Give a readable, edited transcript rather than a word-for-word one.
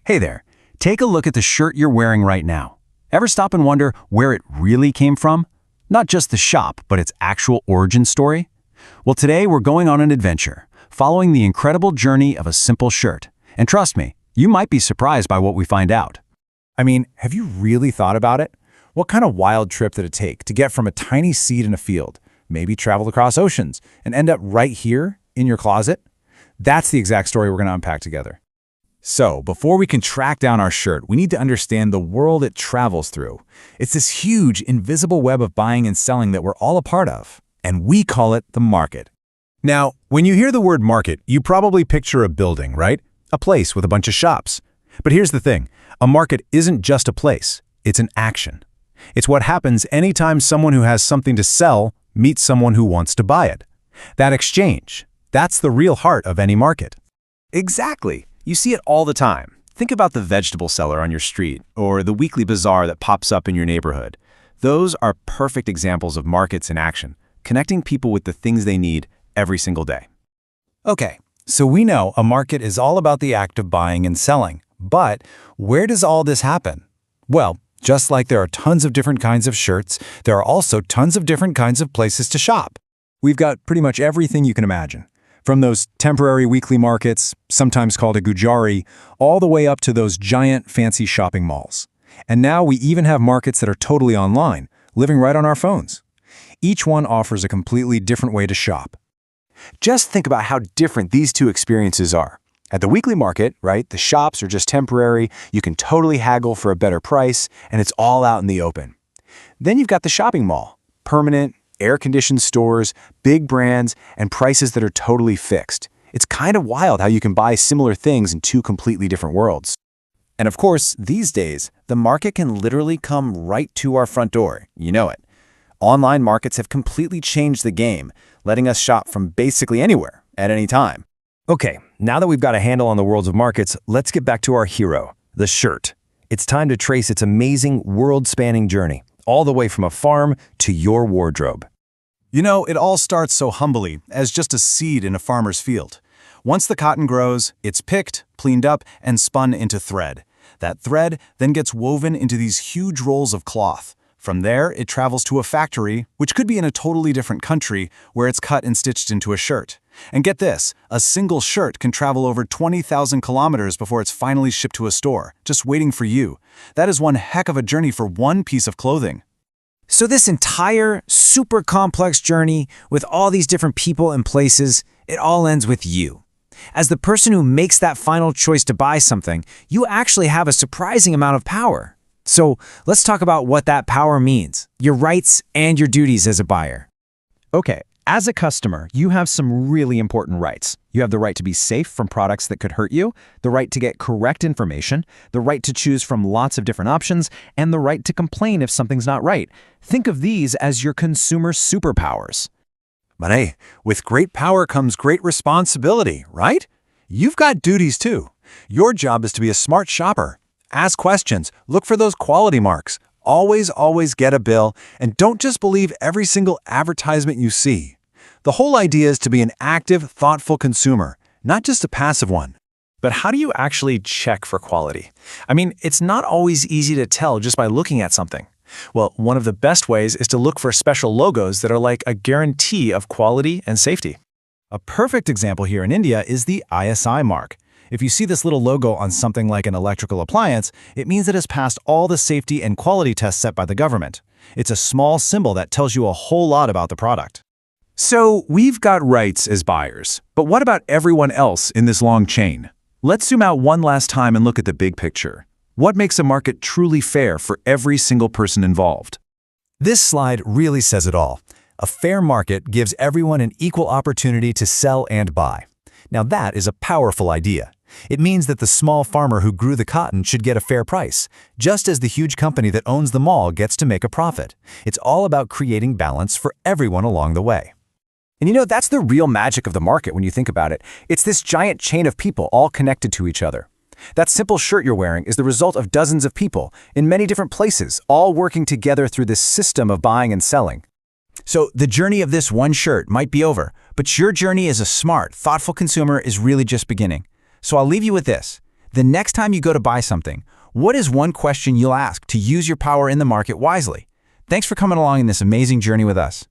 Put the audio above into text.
Hey there, take a look at the shirt you're wearing right now. Ever stop and wonder where it really came from? Not just the shop, but its actual origin story? Well, today we're going on an adventure, following the incredible journey of a simple shirt. And trust me, you might be surprised by what we find out. I mean, have you really thought about it? What kind of wild trip did it take to get from a tiny seed in a field, maybe travel across oceans, and end up right here in your closet? That's the exact story we're going to unpack together. So, before we can track down our shirt, we need to understand the world it travels through. It's this huge, invisible web of buying and selling that we're all a part of, and we call it the market. Now, when you hear the word market, you probably picture a building, right? A place with a bunch of shops. But here's the thing, a market isn't just a place, it's an action. It's what happens anytime someone who has something to sell meets someone who wants to buy it. That exchange, that's the real heart of any market. Exactly. You see it all the time. Think about the vegetable seller on your street or the weekly bazaar that pops up in your neighborhood. Those are perfect examples of markets in action, connecting people with the things they need every single day. Okay, so we know a market is all about the act of buying and selling. But where does all this happen? Well, just like there are tons of different kinds of shirts, there are also tons of different kinds of places to shop. We've got pretty much everything you can imagine. From those temporary weekly markets, sometimes called a gujari, all the way up to those giant fancy shopping malls. And now we even have markets that are totally online, living right on our phones. Each one offers a completely different way to shop. Just think about how different these two experiences are. At the weekly market, right, the shops are just temporary, you can totally haggle for a better price, and it's all out in the open. Then you've got the shopping mall, permanent, air-conditioned stores, big brands, and prices that are totally fixed. It's kind of wild how you can buy similar things in two completely different worlds. And of course, these days, the market can literally come right to our front door. You know it. Online markets have completely changed the game, letting us shop from basically anywhere, at any time. Okay, now that we've got a handle on the worlds of markets, let's get back to our hero, the shirt. It's time to trace its amazing, world-spanning journey, all the way from a farm to your wardrobe. You know, it all starts so humbly as just a seed in a farmer's field. Once the cotton grows, it's picked, cleaned up, and spun into thread. That thread then gets woven into these huge rolls of cloth. From there, it travels to a factory, which could be in a totally different country, where it's cut and stitched into a shirt. And get this, a single shirt can travel over 20,000 kilometers before it's finally shipped to a store, just waiting for you. That is one heck of a journey for one piece of clothing. So this entire super complex journey with all these different people and places, it all ends with you. As the person who makes that final choice to buy something, you actually have a surprising amount of power. So let's talk about what that power means, your rights and your duties as a buyer. Okay, as a customer, you have some really important rights. You have the right to be safe from products that could hurt you, the right to get correct information, the right to choose from lots of different options, and the right to complain if something's not right. Think of these as your consumer superpowers. But hey, with great power comes great responsibility, right? You've got duties too. Your job is to be a smart shopper. Ask questions, look for those quality marks. Always get a bill, and don't just believe every single advertisement you see. The whole idea is to be an active, thoughtful consumer, not just a passive one. But how do you actually check for quality? I mean, it's not always easy to tell just by looking at something. Well, one of the best ways is to look for special logos that are like a guarantee of quality and safety. A perfect example here in India is the ISI mark. If you see this little logo on something like an electrical appliance, it means it has passed all the safety and quality tests set by the government. It's a small symbol that tells you a whole lot about the product. So we've got rights as buyers, but what about everyone else in this long chain? Let's zoom out one last time and look at the big picture. What makes a market truly fair for every single person involved? This slide really says it all. A fair market gives everyone an equal opportunity to sell and buy. Now that is a powerful idea. It means that the small farmer who grew the cotton should get a fair price, just as the huge company that owns the mall gets to make a profit. It's all about creating balance for everyone along the way. And you know, that's the real magic of the market when you think about it. It's this giant chain of people all connected to each other. That simple shirt you're wearing is the result of dozens of people in many different places, all working together through this system of buying and selling. So the journey of this one shirt might be over, but your journey as a smart, thoughtful consumer is really just beginning. So I'll leave you with this. The next time you go to buy something, what is one question you'll ask to use your power in the market wisely? Thanks for coming along in this amazing journey with us.